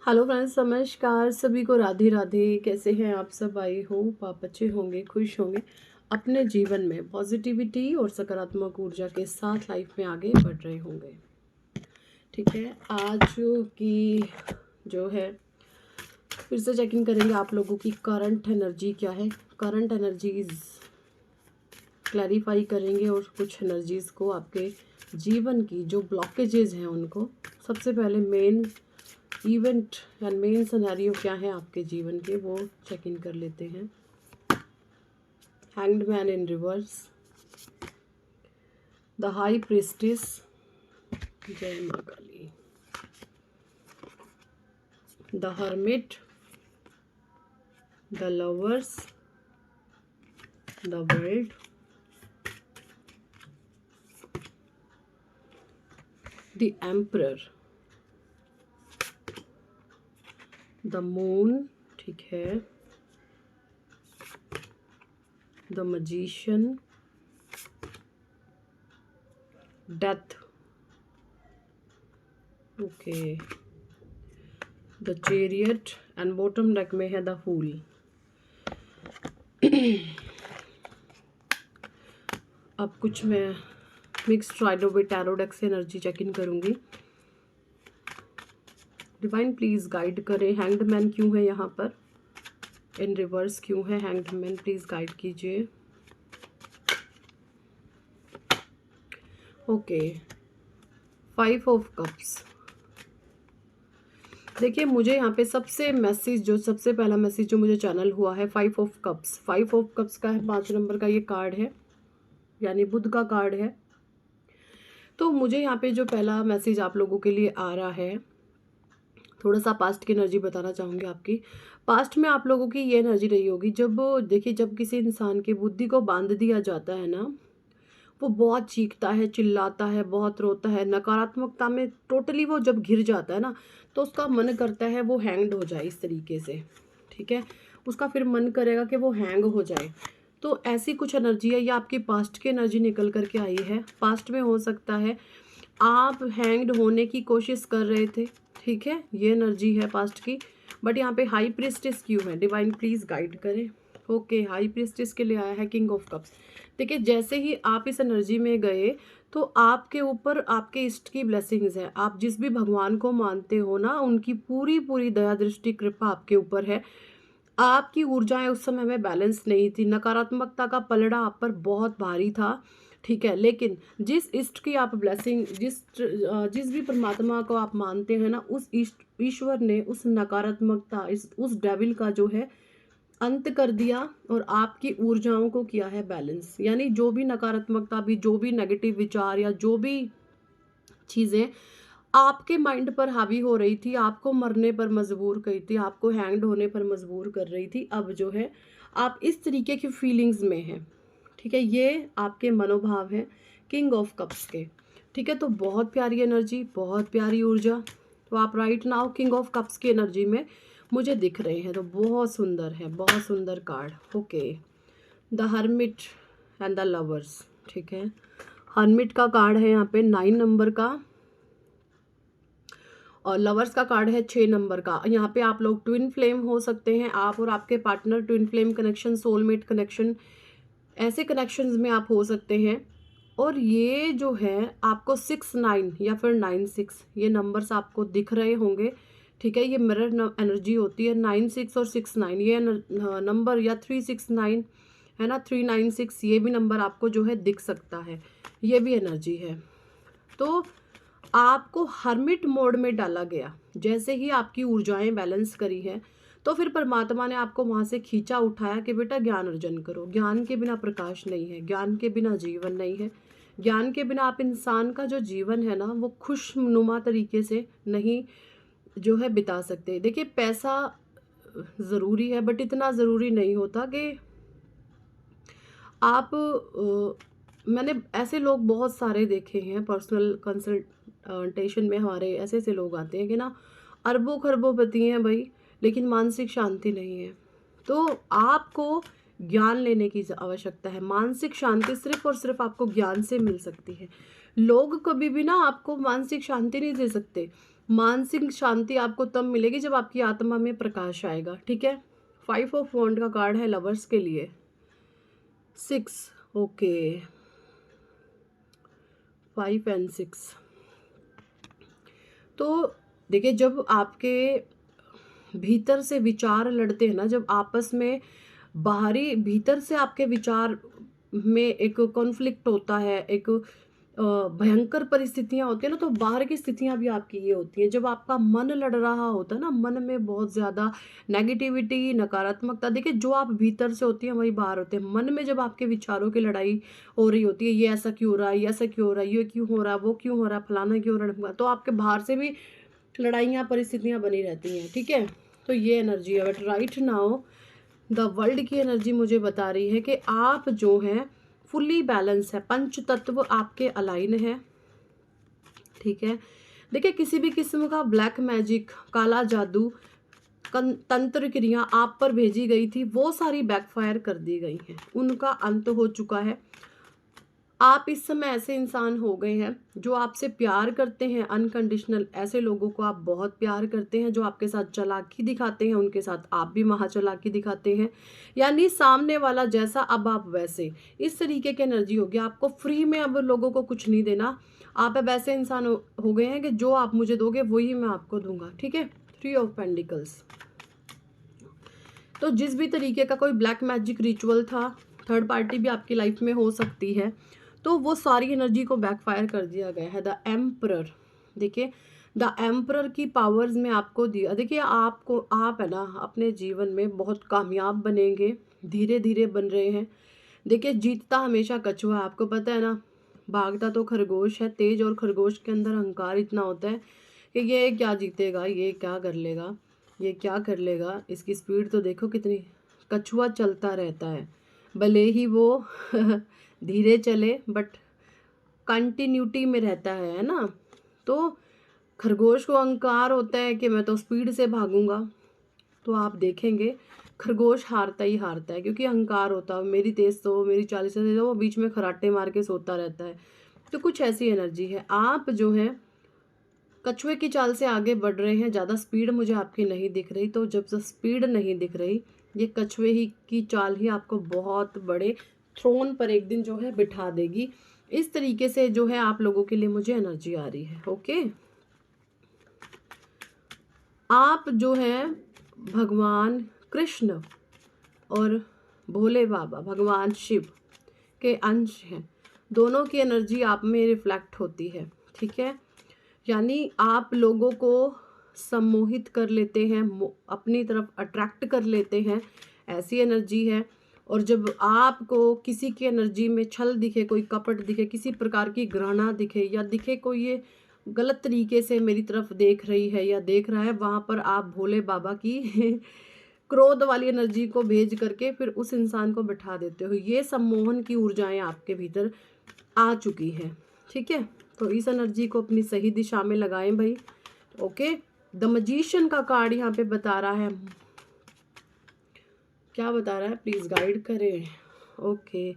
Hello friends, नमस्कार सभी को। राधे राधे। कैसे हैं आप सब? आई होप आप अच्छे होंगे, खुश होंगे, अपने जीवन में पॉजिटिविटी और सकारात्मक ऊर्जा के साथ लाइफ में आगे बढ़ रहे होंगे। ठीक है, आज की जो है फिर से चेकिंग करेंगे आप लोगों की करंट एनर्जी क्या है। करंट एनर्जीज क्लैरिफाई करेंगे और कुछ एनर्जीज को आपके जीवन की जो ब्लॉकेजेस हैं उनको सबसे पहले मेन इवेंट या मेन सिनेरियो क्या है आपके जीवन के, वो चेक इन कर लेते हैं। Hanged man in reverse, the high priestess, जय मां Kali, the hermit, the lovers, the world, the emperor, the moon, ठीक है, the magician, death, okay, the chariot and bottom deck में है द फूल। अब कुछ मैं मिक्स ट्राइडो विद टैरो डेक से एनर्जी चेक इन करूंगी। डिवाइन प्लीज गाइड करें। हैंग्ड मैन क्यों है यहाँ पर, इन रिवर्स क्यों है हैंग्ड मैन, प्लीज गाइड कीजिए। Okay, 5 of cups. देखिए, मुझे यहाँ पे सबसे पहला मैसेज जो मुझे चैनल हुआ है 5 ऑफ कप्स। 5 ऑफ कप्स का है, 5 नंबर का ये कार्ड है, यानी बुध का कार्ड है। तो मुझे यहाँ पे जो पहला मैसेज आप लोगों के लिए आ रहा है, थोड़ा सा पास्ट की एनर्जी बताना चाहूँगी आपकी। पास्ट में आप लोगों की ये एनर्जी रही होगी, जब देखिए जब किसी इंसान की बुद्धि को बांध दिया जाता है ना, वो बहुत चीखता है, चिल्लाता है, बहुत रोता है, नकारात्मकता में टोटली वो जब घिर जाता है ना, तो उसका मन करता है वो हैंग्ड हो जाए इस तरीके से। ठीक है, उसका फिर मन करेगा कि वो हैंग हो जाए। तो ऐसी कुछ एनर्जी है, या आपकी पास्ट की एनर्जी निकल करके आई है। पास्ट में हो सकता है आप हैंग्ड होने की कोशिश कर रहे थे, ठीक है, ये एनर्जी है पास्ट की। बट यहाँ पे हाई प्रीस्टेस क्यों है, डिवाइन प्लीज गाइड करें। ओके, हाई प्रीस्टेस के लिए आया है किंग ऑफ कप्स। देखिए, जैसे ही आप इस एनर्जी में गए तो आपके ऊपर आपके इष्ट की ब्लेसिंग्स है। आप जिस भी भगवान को मानते हो ना, उनकी पूरी पूरी दया दृष्टि कृपा आपके ऊपर है। आपकी ऊर्जाएं उस समय में बैलेंस नहीं थी, नकारात्मकता का पलड़ा आप पर बहुत भारी था। ठीक है, लेकिन जिस इष्ट की आप ब्लेसिंग, जिस भी परमात्मा को आप मानते हैं ना, उस इष्ट ईश्वर ने उस नकारात्मकता, उस डेविल का जो है अंत कर दिया और आपकी ऊर्जाओं को किया है बैलेंस। यानी जो भी नकारात्मकता भी, जो भी नेगेटिव विचार या जो भी चीज़ें आपके माइंड पर हावी हो रही थी, आपको मरने पर मजबूर कर थी, आपको हैंग्ड होने पर मजबूर कर रही थी, अब जो है आप इस तरीके की फीलिंग्स में हैं। ठीक है, ये आपके मनोभाव हैं किंग ऑफ कप्स के। ठीक है, तो बहुत प्यारी एनर्जी, बहुत प्यारी ऊर्जा। तो आप right now king of cups की एनर्जी में मुझे दिख रहे हैं, तो बहुत सुंदर है, बहुत सुंदर card. Okay, the hermit and the lovers. ठीक है, हर्मिट का कार्ड है यहाँ पे 9 नंबर का, और लवर्स का कार्ड है 6 नंबर का। यहाँ पे आप लोग ट्विन फ्लेम हो सकते हैं, आप और आपके partner, twin flame connection, soulmate connection, ऐसे कनेक्शंस में आप हो सकते हैं। और ये जो है आपको 6-9 या फिर 9-6 ये नंबर्स आपको दिख रहे होंगे। ठीक है, ये मिरर एनर्जी होती है। 9-6 और 6-9 ये नंबर, या 3-6-9 है ना, 3-9-6 ये भी नंबर आपको जो है दिख सकता है, ये भी एनर्जी है। तो आपको हर्मिट मोड में डाला गया। जैसे ही आपकी ऊर्जाएं बैलेंस करी है, तो फिर परमात्मा ने आपको वहां से खींचा उठाया कि बेटा ज्ञान अर्जन करो। ज्ञान के बिना प्रकाश नहीं है, ज्ञान के बिना जीवन नहीं है, ज्ञान के बिना आप इंसान का जो जीवन है ना, वो खुशनुमा तरीके से नहीं जो है बिता सकते। देखिए, पैसा ज़रूरी है, बट इतना ज़रूरी नहीं होता कि आप मैंने ऐसे लोग बहुत सारे देखे हैं, पर्सनल कंसल्टेशन में हमारे ऐसे ऐसे लोग आते हैं कि ना, अरबों खरबों हैं भाई, लेकिन मानसिक शांति नहीं है। तो आपको ज्ञान लेने की आवश्यकता है। मानसिक शांति सिर्फ और सिर्फ आपको ज्ञान से मिल सकती है। लोग कभी भी ना आपको मानसिक शांति नहीं दे सकते। मानसिक शांति आपको तब मिलेगी जब आपकी आत्मा में प्रकाश आएगा, ठीक है। 5 ऑफ वॉन्ड का कार्ड है लवर्स के लिए। 6, ओके, 5 एंड 6। तो देखिए, जब आपके भीतर से विचार लड़ते हैं ना, जब आपस में बाहरी भीतर से आपके विचार में एक कॉन्फ्लिक्ट होता है, एक भयंकर परिस्थितियां होती है ना, तो बाहर की स्थितियां भी आपकी ये होती है। जब आपका मन लड़ रहा होता है ना, मन में बहुत ज़्यादा नेगेटिविटी, नकारात्मकता, देखिए जो आप भीतर से होती है वही बाहर होते हैं। मन में जब आपके विचारों की लड़ाई हो रही होती है, ये ऐसा क्यों हो रहा है, ये ऐसा क्यों हो रहा है, ये क्यों हो रहा है, वो क्यों हो रहा है, फलाना क्यों हो रहा है, तो आपके बाहर से भी लड़ाइयाँ परिस्थितियाँ बनी रहती हैं, ठीक है। तो ये एनर्जी है। But right now the world की एनर्जी मुझे बता रही है कि आप जो हैं फुल्ली बैलेंस है, पंच तत्व आपके अलाइन है, ठीक है। देखिए, किसी भी किस्म का ब्लैक मैजिक, काला जादू, तंत्र क्रिया आप पर भेजी गई थी, वो सारी बैकफायर कर दी गई हैं, उनका अंत हो चुका है। आप इस समय ऐसे इंसान हो गए हैं जो आपसे प्यार करते हैं अनकंडीशनल। ऐसे लोगों को आप बहुत प्यार करते हैं, जो आपके साथ चालाकी दिखाते हैं, उनके साथ आप भी महा चालाकी दिखाते हैं। यानी सामने वाला जैसा अब आप वैसे, इस तरीके की एनर्जी होगी। आपको फ्री में अब लोगों को कुछ नहीं देना। आप अब ऐसे इंसान हो गए हैं कि जो आप मुझे दोगे वही मैं आपको दूंगा, ठीक है। 3 ऑफ पेंटिकल्स। तो जिस भी तरीके का कोई ब्लैक मैजिक रिचुअल था, थर्ड पार्टी भी आपकी लाइफ में हो सकती है, तो वो सारी एनर्जी को बैकफायर कर दिया गया है। द एम्परर, देखिए द एम्परर की पावर्स में आपको दिया। देखिए, आपको आप है ना अपने जीवन में बहुत कामयाब बनेंगे, धीरे धीरे बन रहे हैं। देखिए, जीतता हमेशा कछुआ, आपको पता है ना, भागता तो खरगोश है तेज, और खरगोश के अंदर अहंकार इतना होता है कि ये क्या जीतेगा, ये क्या कर लेगा, ये क्या कर लेगा, इसकी स्पीड तो देखो कितनी। कछुआ चलता रहता है, भले ही वो धीरे चले बट कंटिन्यूटी में रहता है ना। तो खरगोश को अहंकार होता है कि मैं तो स्पीड से भागूंगा, तो आप देखेंगे खरगोश हारता ही हारता है, क्योंकि अहंकार होता है, मेरी तेज तो मेरी 40 से तेज, वो बीच में खराटे मार के सोता रहता है। तो कुछ ऐसी एनर्जी है। आप जो है कछुए की चाल से आगे बढ़ रहे हैं, ज़्यादा स्पीड मुझे आपकी नहीं दिख रही। तो जब से स्पीड नहीं दिख रही, ये कछुए ही की चाल ही आपको बहुत बड़े थ्रोन पर एक दिन जो है बिठा देगी। इस तरीके से जो है आप लोगों के लिए मुझे एनर्जी आ रही है, ओके। आप जो है भगवान कृष्ण और भोले बाबा भगवान शिव के अंश हैं, दोनों की एनर्जी आप में रिफ्लेक्ट होती है, ठीक है। यानी आप लोगों को सम्मोहित कर लेते हैं, अपनी तरफ अट्रैक्ट कर लेते हैं, ऐसी एनर्जी है। और जब आपको किसी की एनर्जी में छल दिखे, कोई कपट दिखे, किसी प्रकार की घृणा दिखे, या दिखे कोई ये गलत तरीके से मेरी तरफ देख रही है या देख रहा है, वहाँ पर आप भोले बाबा की क्रोध वाली एनर्जी को भेज करके फिर उस इंसान को बिठा देते हो। ये सम्मोहन की ऊर्जाएं आपके भीतर आ चुकी हैं, ठीक है। तो इस एनर्जी को अपनी सही दिशा में लगाएं भाई, ओके। द मैजिशियन का कार्ड यहाँ पे बता रहा है, क्या बता रहा है, प्लीज गाइड करें, ओके।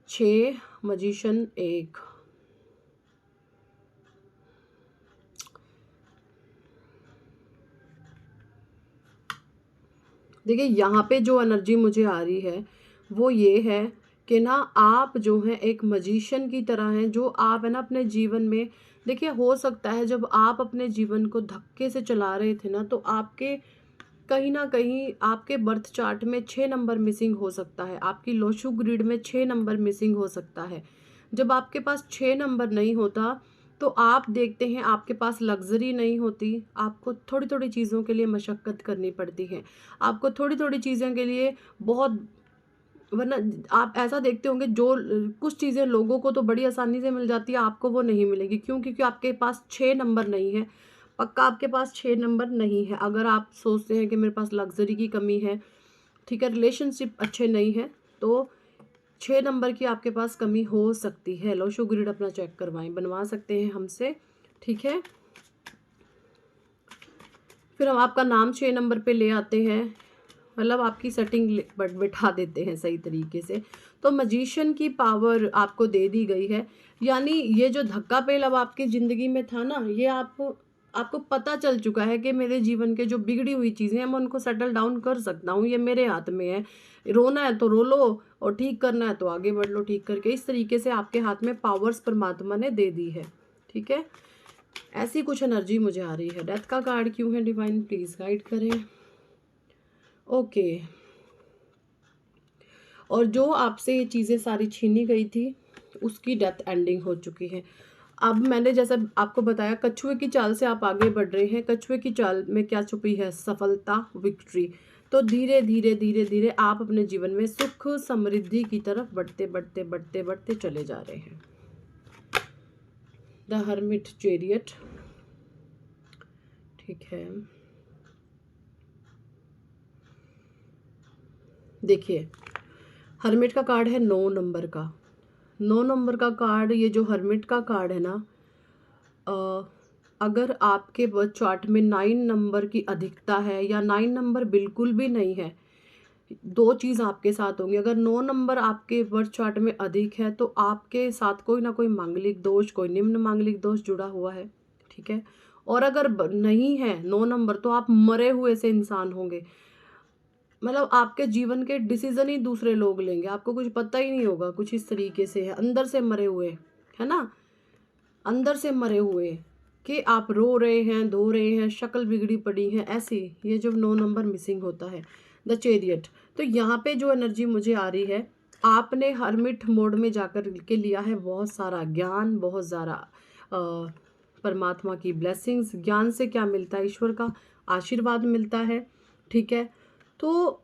6 मैजिशियन 1, देखिए यहाँ पे जो एनर्जी मुझे आ रही है वो ये है कि ना आप जो हैं एक मजिशियन की तरह हैं, जो आप है ना अपने जीवन में, देखिए हो सकता है जब आप अपने जीवन को धक्के से चला रहे थे ना, तो आपके कहीं ना कहीं आपके बर्थ चार्ट में 6 नंबर मिसिंग हो सकता है, आपकी लोशु ग्रिड में 6 नंबर मिसिंग हो सकता है। जब आपके पास 6 नंबर नहीं होता, तो आप देखते हैं आपके पास लग्जरी नहीं होती, आपको थोड़ी थोड़ी चीज़ों के लिए मशक्क़त करनी पड़ती है, आपको थोड़ी थोड़ी चीज़ों के लिए बहुत, वरना आप ऐसा देखते होंगे जो कुछ चीज़ें लोगों को तो बड़ी आसानी से मिल जाती है, आपको वो नहीं मिलेगी। क्यों? क्योंकि आपके पास 6 नंबर नहीं है, पक्का आपके पास 6 नंबर नहीं है। अगर आप सोचते हैं कि मेरे पास लग्जरी की कमी है, ठीक है, रिलेशनशिप अच्छे नहीं है, तो 6 नंबर की आपके पास कमी हो सकती है। लोशो ग्रिड अपना चेक करवाएं, बनवा सकते हैं हमसे, ठीक है। फिर हम आपका नाम 6 नंबर पे ले आते हैं, मतलब आपकी सेटिंग बिठा देते हैं सही तरीके से। तो मैजिशियन की पावर आपको दे दी गई है। यानी ये जो धक्का पेल अब आपकी ज़िंदगी में था ना, ये आप आपको पता चल चुका है कि मेरे जीवन के जो बिगड़ी हुई चीज़ें हैं मैं उनको सेटल डाउन कर सकता हूँ, ये मेरे हाथ में है। रोना है तो रो लो और ठीक करना है तो आगे बढ़ लो ठीक करके। इस तरीके से आपके हाथ में पावर्स परमात्मा ने दे दी है, ठीक है। ऐसी कुछ एनर्जी मुझे आ रही है। डेथ का कार्ड क्यों है डिवाइन, प्लीज गाइड करें। ओके, और जो आपसे ये चीज़ें सारी छीनी गई थी उसकी डेथ एंडिंग हो चुकी है। अब मैंने जैसा आपको बताया, कछुए की चाल से आप आगे बढ़ रहे हैं। कछुए की चाल में क्या छुपी है? सफलता, विक्ट्री। तो धीरे धीरे धीरे धीरे आप अपने जीवन में सुख समृद्धि की तरफ बढ़ते बढ़ते बढ़ते बढ़ते चले जा रहे हैं। द हर्मिट चैरियट, ठीक है। देखिए, हर्मिट का कार्ड है 9 नंबर का। 9 नंबर का कार्ड, ये जो हर्मिट का कार्ड है ना, अगर आपके बर्थ चार्ट में 9 नंबर की अधिकता है या 9 नंबर बिल्कुल भी नहीं है, दो चीज़ आपके साथ होंगी। अगर 9 नंबर आपके बर्थ चार्ट में अधिक है तो आपके साथ कोई ना कोई मांगलिक दोष, कोई निम्न मांगलिक दोष जुड़ा हुआ है, ठीक है। और अगर नहीं है 9 नंबर तो आप मरे हुए से इंसान होंगे। मतलब आपके जीवन के डिसीजन ही दूसरे लोग लेंगे, आपको कुछ पता ही नहीं होगा। कुछ इस तरीके से है, अंदर से मरे हुए, है ना, अंदर से मरे हुए कि आप रो रहे हैं, धो रहे हैं, शक्ल बिगड़ी पड़ी है, ऐसी। ये जो 9 नंबर मिसिंग होता है, द चैरियट। तो यहाँ पे जो एनर्जी मुझे आ रही है, आपने हर्मिट मोड में जाकर के लिया है बहुत सारा ज्ञान, बहुत सारा परमात्मा की ब्लेसिंग्स। ज्ञान से क्या मिलता है? ईश्वर का आशीर्वाद मिलता है, ठीक है। तो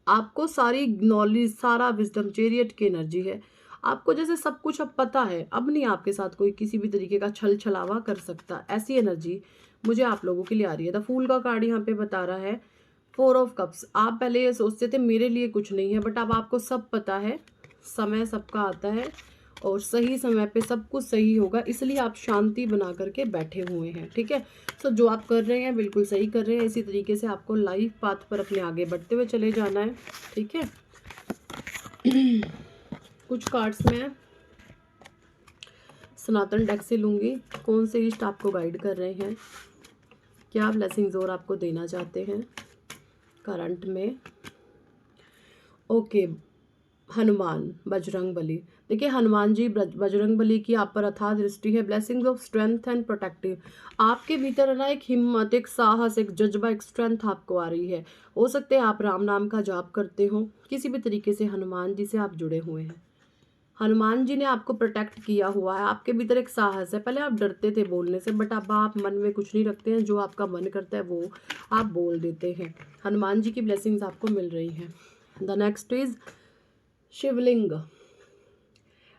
आपको सारी नॉलेज, सारा विजडम, चैरियट की एनर्जी है। आपको जैसे सब कुछ अब पता है, अब नहीं आपके साथ कोई किसी भी तरीके का छल छलावा कर सकता। ऐसी एनर्जी मुझे आप लोगों के लिए आ रही है। द फूल का कार्ड यहाँ पे बता रहा है 4 ऑफ कप्स। आप पहले ये सोचते थे मेरे लिए कुछ नहीं है, बट अब आपको सब पता है। समय सबका आता है और सही समय पे सब कुछ सही होगा, इसलिए आप शांति बना करके बैठे हुए हैं, ठीक है। तो जो आप कर रहे हैं बिल्कुल सही कर रहे हैं। इसी तरीके से आपको लाइफ पाथ पर अपने आगे बढ़ते हुए चले जाना है, ठीक है। कुछ कार्ड्स में सनातन डेक से लूँगी, कौन से इष्ट आपको गाइड कर रहे हैं, क्या ब्लेसिंग्स और आपको देना चाहते हैं करंट में। ओके, हनुमान, बजरंग बली। देखिए, हनुमान जी, बजरंग बली की आप पर अथाह दृष्टि है। Blessings of strength and protective. आपके भीतर ना एक हिम्मत, एक साहस, एक जज्बा, एक स्ट्रेंथ आपको आ रही है। हो सकते हैं आप राम नाम का जाप करते हो, किसी भी तरीके से हनुमान जी से आप जुड़े हुए हैं। हनुमान जी ने आपको प्रोटेक्ट किया हुआ है। आपके भीतर एक साहस है। पहले आप डरते थे बोलने से, बट अब आप मन में कुछ नहीं रखते हैं। जो आपका मन करता है वो आप बोल देते हैं। हनुमान जी की ब्लेसिंग्स आपको मिल रही हैं। The next is Shivling.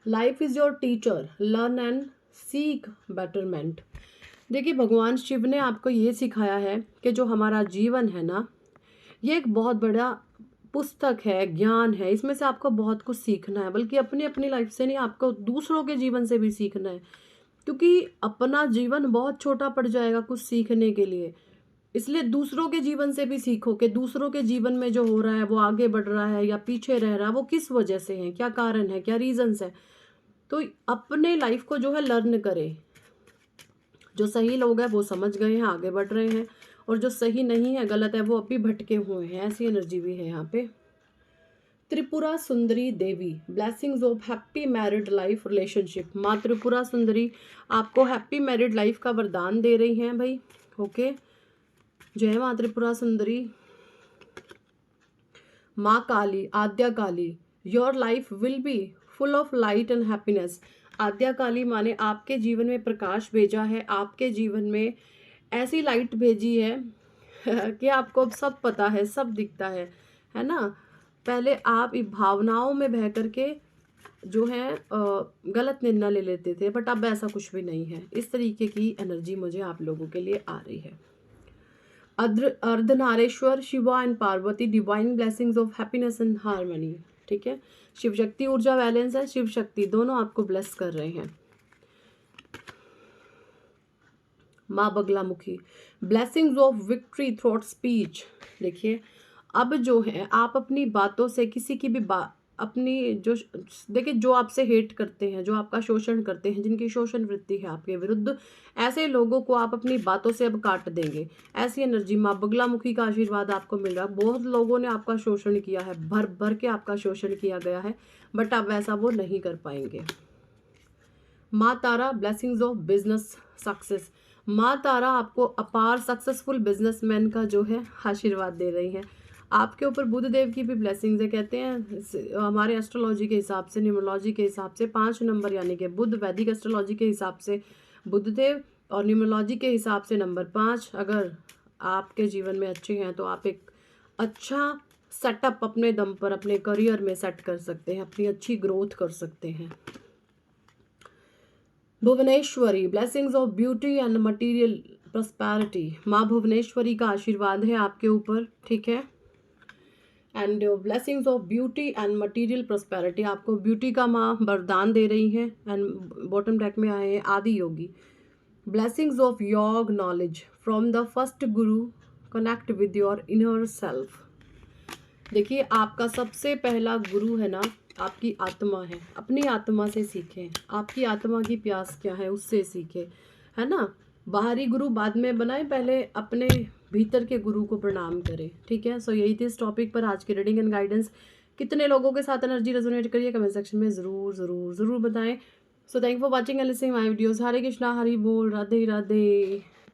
Life is your teacher, learn and seek betterment. देखिए, भगवान शिव ने आपको ये सिखाया है कि जो हमारा जीवन है ना, ये एक बहुत बड़ा पुस्तक है, ज्ञान है। इसमें से आपको बहुत कुछ सीखना है, बल्कि अपनी अपनी लाइफ से नहीं, आपको दूसरों के जीवन से भी सीखना है। क्योंकि अपना जीवन बहुत छोटा पड़ जाएगा कुछ सीखने के लिए। इसलिए दूसरों के जीवन से भी सीखो कि दूसरों के जीवन में जो हो रहा है, वो आगे बढ़ रहा है या पीछे रह रहा है, वो किस वजह से है, क्या कारण है, क्या रीजंस है। तो अपने लाइफ को जो है लर्न करें। जो सही लोग हैं वो समझ गए हैं, आगे बढ़ रहे हैं, और जो सही नहीं है, गलत है, वो अभी भटके हुए हैं। ऐसी एनर्जी भी है यहाँ पे। Tripura Sundari Devi, blessings of happy married life relationship. माँ त्रिपुरा सुंदरी आपको हैप्पी मैरिड लाइफ का वरदान दे रही हैं भाई। ओके, जय माँ त्रिपुरा सुंदरी। माँ Kali, Adya Kali, your life will be full of light and happiness. Adya Kali माँ ने आपके जीवन में प्रकाश भेजा है, आपके जीवन में ऐसी लाइट भेजी है कि आपको अब सब पता है, सब दिखता है ना। पहले आप भावनाओं में बह करके जो है गलत निर्णय ले लेते थे, बट अब ऐसा कुछ भी नहीं है। इस तरीके की एनर्जी मुझे आप लोगों के लिए आ रही है। Ardhanarishvara, Shiva and Parvati, divine blessings of happiness and harmony, ठीक है। शिव शक्ति ऊर्जा बैलेंस है, शिव शक्ति दोनों आपको ब्लेस कर रहे हैं। माँ Baglamukhi, blessings of victory through speech. देखिए, अब जो है आप अपनी बातों से किसी की भी अपनी जो देखिए, जो आपसे हेट करते हैं, जो आपका शोषण करते हैं, जिनकी शोषण वृत्ति है आपके विरुद्ध, ऐसे लोगों को आप अपनी बातों से अब काट देंगे। ऐसी एनर्जी माँ बगलामुखी का आशीर्वाद आपको मिल रहा है। बहुत लोगों ने आपका शोषण किया है, भर भर के आपका शोषण किया गया है, बट अब वैसा वो नहीं कर पाएंगे। माँ तारा ब्लेसिंग्स ऑफ बिजनेस सक्सेस। माँ तारा आपको अपार सक्सेसफुल बिजनेसमैन का जो है आशीर्वाद दे रही हैं। आपके ऊपर बुध देव की भी ब्लेसिंग्स है। कहते हैं हमारे एस्ट्रोलॉजी के हिसाब से, न्यूमरोलॉजी के हिसाब से 5 नंबर यानी कि बुध, वैदिक एस्ट्रोलॉजी के हिसाब से बुध देव और न्यूमरोलॉजी के हिसाब से नंबर 5 अगर आपके जीवन में अच्छे हैं तो आप एक अच्छा सेटअप अपने दम पर अपने करियर में सेट कर सकते हैं, अपनी अच्छी ग्रोथ कर सकते हैं। Bhuvaneshwari blessings of beauty and material prosperity. माँ भुवनेश्वरी का आशीर्वाद है आपके ऊपर, ठीक है। And blessings of beauty and material prosperity, आपको ब्यूटी का माँ वरदान दे रही हैं। एंड बॉटम डेक में आए हैं आदि योगी। ब्लेसिंग्स ऑफ योग knowledge from the first Guru, connect with your inner self. देखिए, आपका सबसे पहला गुरु है ना, आपकी आत्मा है। अपनी आत्मा से सीखें, आपकी आत्मा की प्यास क्या है उससे सीखें, है ना। बाहरी गुरु बाद में बनाएं, पहले अपने भीतर के गुरु को प्रणाम करें, ठीक है। सो यही थी इस टॉपिक पर आज की रीडिंग एंड गाइडेंस। कितने लोगों के साथ एनर्जी रेजोनेट करिए कमेंट सेक्शन में ज़रूर ज़रूर ज़रूर बताएं। So thank for watching and listening my videos. Hare Krishna, Hari बोल, राधे राधे।